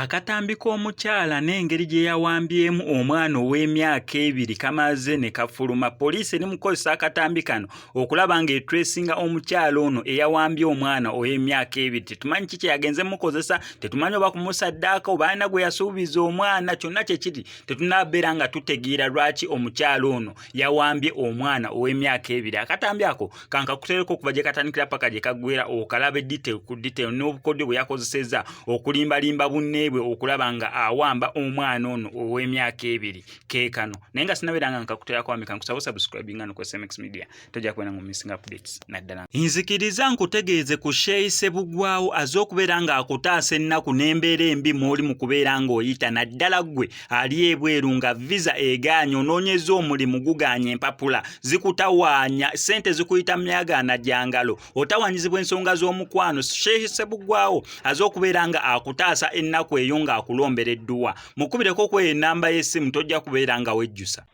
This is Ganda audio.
Akatambi k'omukyala n'engeri gye yawambyemu omwana ow'emyaka 2 kamaze ne kafuluma. Poliisi eri mu kukozesa akatambi kano okulaba ng'etresinga omukyala ono eyawambye omwana ow'emyaka 2. Tetumanyi kiki yagenze mukozesa, tetumanyi oba kumusaddaaka oba alina gwe yasuubiza omwana. Kyonna kye kiri tetunaabeera nga tutegeera lwaki omukyala ono yawambye omwana ow'emyaka 2. Akatambi ako kankakutereko okuva gye katandikira paka gye kaggwera, okalaba detail ku detail n'obukodyo bwe yakozesezza okulimbalimba bunne bwe okulaba nga awamba omwana ono ow'emyaka 2 keekano. Naye nga sinabeeranga nkakuterako wameka nkusaba subscribing ano ku SMX Media tojja kubera ngu missing updates naddala. Nzikiriza nkutegeeze ku Sheyi Ssebugwawo az'okubeera nga akutaasa ennaku n'embeera embi mw'oli mu kubeera ng'oyita, naddala ggwe ali ebweru nga visa egaanye, onoonyeza omulimu gugaanye, empapula zikutawaanya, ssente zikuyita myagaana gyangalo, otawanyizibwa ensonga z'omukwano. Sheyi Ssebugwawo az'okubeera nga akutaasa ennaku eyo ng'akulombera edduwa. Mukubireko ku ennamba y'essimu tojja kubeera nga wejjusa.